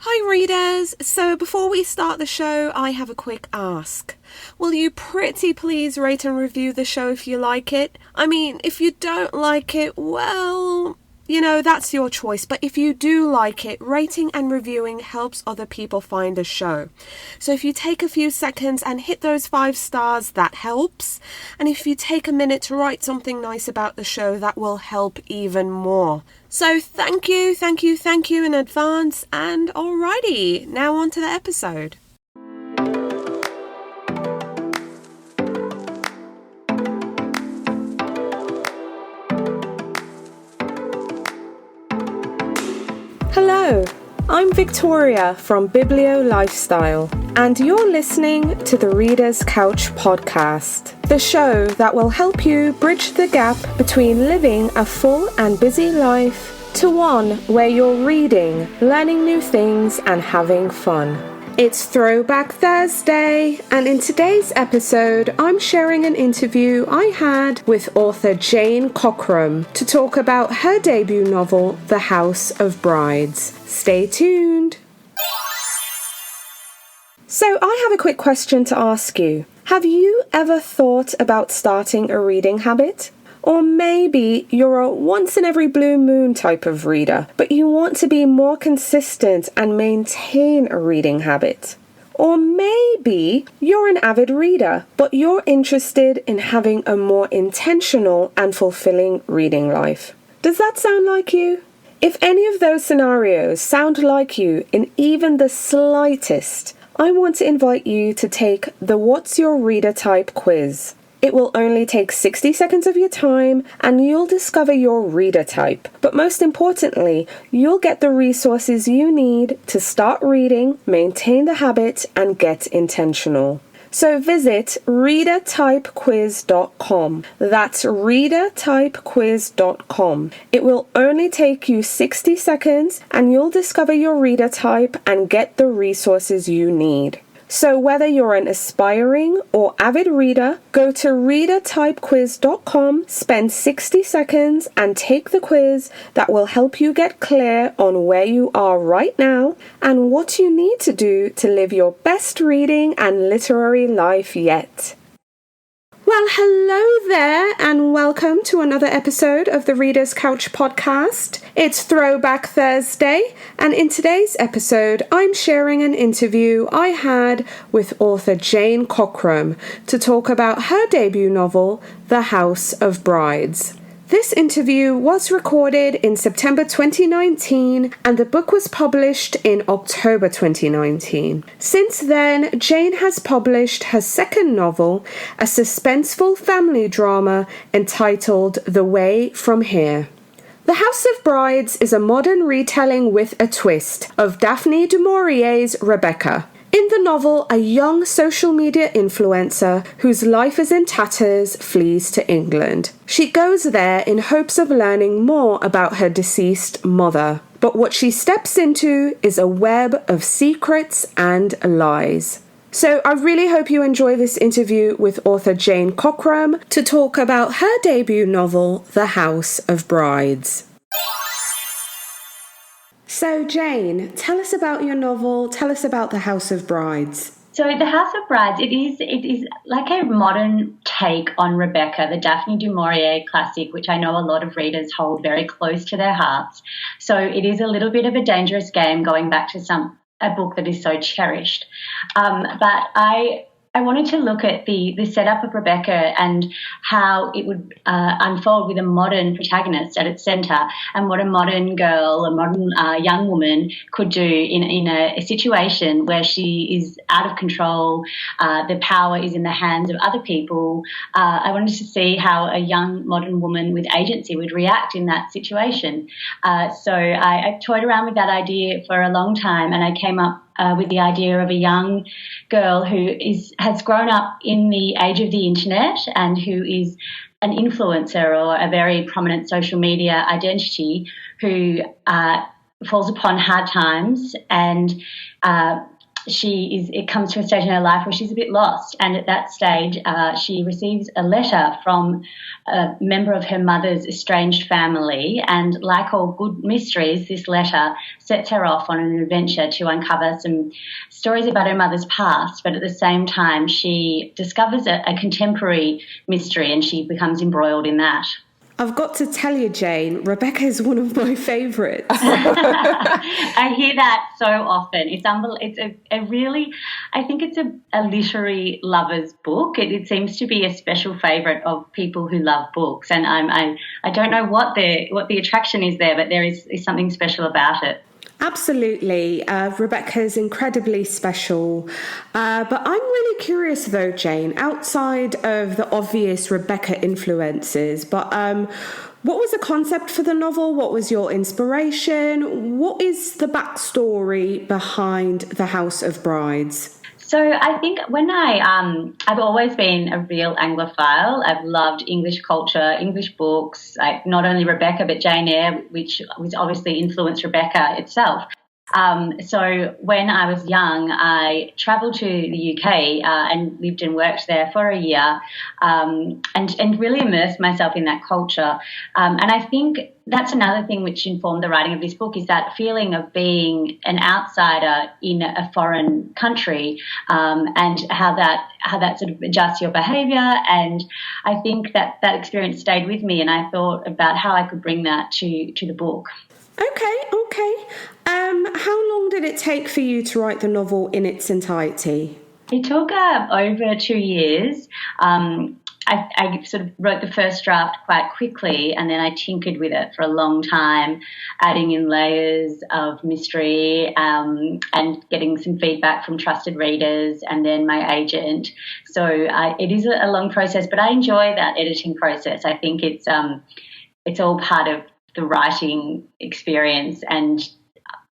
Hi readers! So before we start the show, I have a quick ask. Will you pretty please rate and review the show if you like it? I mean, if you don't like it, well, that's your choice. But if you do like it, rating and reviewing helps other people find the show. So if you take a few seconds and hit those 5 stars, that helps. And if you take a minute to write something nice about the show, that will help even more. So thank you in advance. And alrighty, now on to the episode. Hello, I'm Victoria from Biblio Lifestyle, and you're listening to the Reader's Couch podcast, the show that will help you bridge the gap between living a full and busy life to one where you're reading, learning new things, and having fun. It's Throwback Thursday, and in today's episode, I'm sharing an interview I had with author Jane Cockram to talk about her debut novel, The House of Brides. Stay tuned. So I have a quick question to ask you. Have you ever thought about starting a reading habit? Or maybe you're a once in every blue moon type of reader, but you want to be more consistent and maintain a reading habit. Or maybe you're an avid reader, but you're interested in having a more intentional and fulfilling reading life. Does that sound like you? If any of those scenarios sound like you in even the slightest, I want to invite you to take the What's Your Reader Type quiz. It will only take 60 seconds of your time and you'll discover your reader type. But most importantly, you'll get the resources you need to start reading, maintain the habit, and get intentional. So visit readertypequiz.com. That's readertypequiz.com. It will only take you 60 seconds and you'll discover your reader type and get the resources you need. So whether you're an aspiring or avid reader, go to readertypequiz.com, spend 60 seconds and take the quiz that will help you get clear on where you are right now and what you need to do to live your best reading and literary life yet. Well, hello there and welcome to another episode of the Reader's Couch podcast. It's Throwback Thursday, and in today's episode, I'm sharing an interview I had with author Jane Cockram to talk about her debut novel, The House of Brides. This interview was recorded in September 2019 and the book was published in October 2019. Since then, Jane has published her second novel, a suspenseful family drama entitled The Way From Here. The House of Brides is a modern retelling with a twist of Daphne du Maurier's Rebecca. In the novel, a young social media influencer whose life is in tatters flees to England. She goes there in hopes of learning more about her deceased mother. But what she steps into is a web of secrets and lies. So I really hope you enjoy this interview with author Jane Cockram to talk about her debut novel, The House of Brides. So Jane, tell us about your novel, tell us about The House of Brides. So The House of Brides, it is like a modern take on Rebecca, the Daphne du Maurier classic, which I know a lot of readers hold very close to their hearts. So it is a little bit of a dangerous game going back to a book that is so cherished. But I wanted to look at the setup of Rebecca and how it would unfold with a modern protagonist at its centre, and what a modern girl, a modern young woman could do in a situation where she is out of control, the power is in the hands of other people. I wanted to see how a young modern woman with agency would react in that situation. So I toyed around with that idea for a long time, and I came up with the idea of a young girl who has grown up in the age of the internet and who is an influencer or a very prominent social media identity who falls upon hard times, and it comes to a stage in her life where she's a bit lost, and at that stage she receives a letter from a member of her mother's estranged family, and like all good mysteries, this letter sets her off on an adventure to uncover some stories about her mother's past, but at the same time she discovers a contemporary mystery and she becomes embroiled in that. I've got to tell you, Jane, Rebecca is one of my favourites. I hear that so often. It's a really, I think it's a literary lover's book. It seems to be a special favourite of people who love books, and I don't know what the attraction is there, but there is something special about it. Absolutely. Rebecca is incredibly special. But I'm really curious though, Jane, outside of the obvious Rebecca influences, but what was the concept for the novel? What was your inspiration? What is the backstory behind The House of Brides? So I think when I've always been a real Anglophile. I've loved English culture, English books, like not only Rebecca but Jane Eyre, which obviously influenced Rebecca itself. So when I was young, I travelled to the UK and lived and worked there for a year, and really immersed myself in that culture. And I think that's another thing which informed the writing of this book, is that feeling of being an outsider in a foreign country, and how that sort of adjusts your behaviour. And I think that experience stayed with me, and I thought about how I could bring that to the book. Okay. How long did it take for you to write the novel in its entirety? It took over 2 years. I sort of wrote the first draft quite quickly, and then I tinkered with it for a long time, adding in layers of mystery, and getting some feedback from trusted readers and then my agent. So it is a long process, but I enjoy that editing process. I think it's all part of the writing experience, and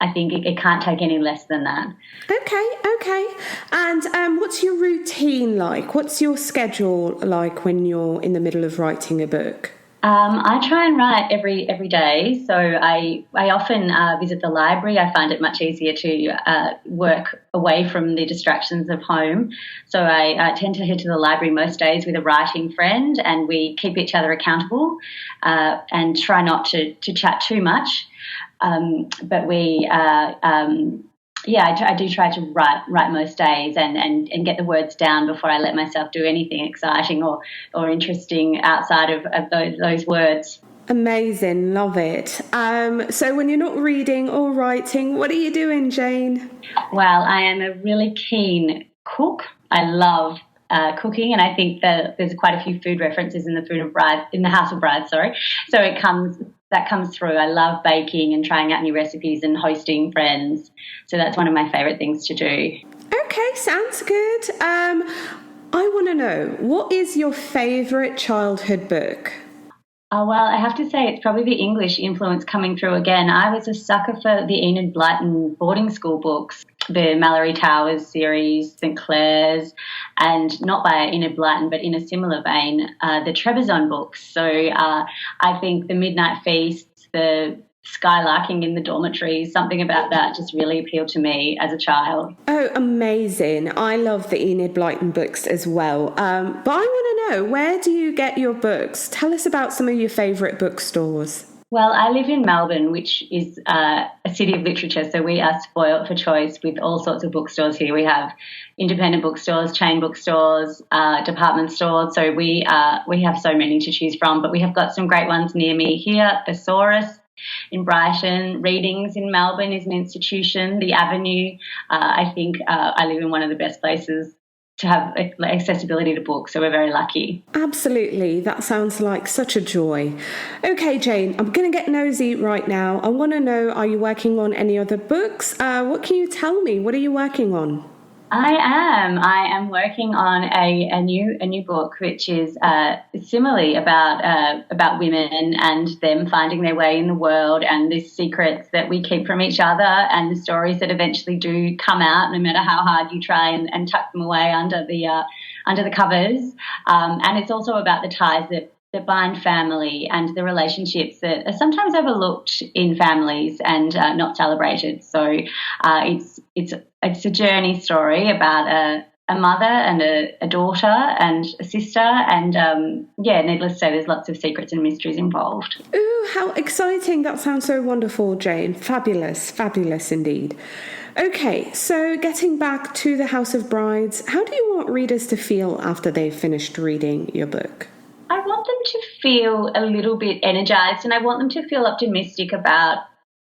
I think it can't take any less than that. Okay. And what's your routine like? What's your schedule like when you're in the middle of writing a book? I try and write every day. So I often visit the library. I find it much easier to work away from the distractions of home. So I tend to head to the library most days with a writing friend, and we keep each other accountable and try not to chat too much. But I do try to write most days and get the words down before I let myself do anything exciting or interesting outside of those words. Amazing, love it. So when you're not reading or writing, what are you doing, Jane? Well, I am a really keen cook. I love cooking, and I think that there's quite a few food references in the House of Brides. Sorry, so that comes through. I love baking and trying out new recipes and hosting friends. So that's one of my favourite things to do. Okay, sounds good. I want to know, what is your favourite childhood book? Oh, well, I have to say it's probably the English influence coming through again. I was a sucker for the Enid Blyton boarding school books, the Mallory Towers series, St Clair's, and not by Enid Blyton, but in a similar vein, the Trebizond books. So I think the Midnight Feasts, the skylarking in the dormitories, something about that just really appealed to me as a child. Oh, amazing. I love the Enid Blyton books as well. But I want to know, where do you get your books? Tell us about some of your favourite bookstores. Well, I live in Melbourne, which is a city of literature, so we are spoilt for choice with all sorts of bookstores here. We have independent bookstores, chain bookstores, department stores, so we have so many to choose from, but we have got some great ones near me here. Thesaurus in Brighton, Readings in Melbourne is an institution, the Avenue. I think I live in one of the best places to have accessibility to books, so we're very lucky. Absolutely, that sounds like such a joy. Okay, Jane, I'm going to get nosy right now. I want to know, are you working on any other books? What can you tell me? What are you working on? I am working on a new book, which is similarly about women and them finding their way in the world, and the secrets that we keep from each other, and the stories that eventually do come out, no matter how hard you try and tuck them away under the covers. And it's also about the ties that that bind family and the relationships that are sometimes overlooked in families and not celebrated. So it's a journey story about a mother and a daughter and a sister, and needless to say, there's lots of secrets and mysteries involved. Ooh, how exciting. That sounds so wonderful, Jane. Fabulous, fabulous indeed. Okay, so getting back to The House of Brides, how do you want readers to feel after they've finished reading your book? I want them to feel a little bit energised, and I want them to feel optimistic about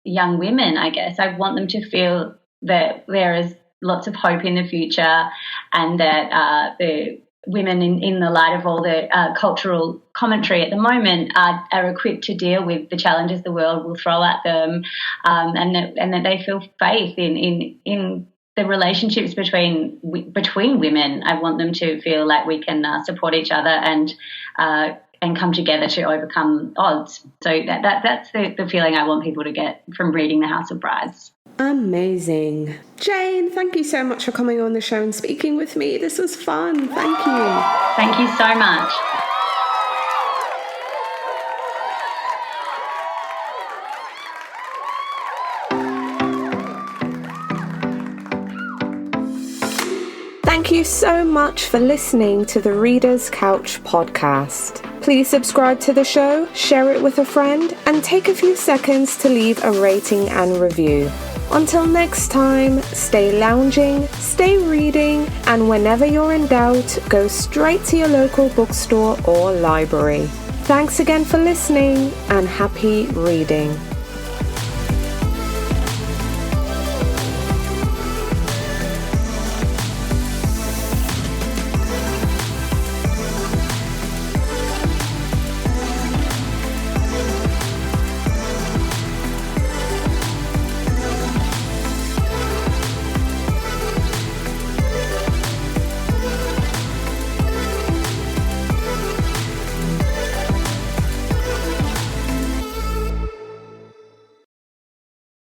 young women, I guess. I want them to feel that there is lots of hope in the future, and that the women, in the light of all the cultural commentary at the moment, are equipped to deal with the challenges the world will throw at them, and that they feel faith in the relationships between women. I want them to feel like we can support each other and come together to overcome odds. So that's the feeling I want people to get from reading The House of Brides. Amazing. Jane, thank you so much for coming on the show and speaking with me. This was fun. Thank you. Thank you so much. Thank you so much for listening to the Reader's Couch podcast. Please subscribe to the show, share it with a friend, and take a few seconds to leave a rating and review. Until next time, stay lounging, stay reading, and whenever you're in doubt, go straight to your local bookstore or library. Thanks again for listening, and happy reading.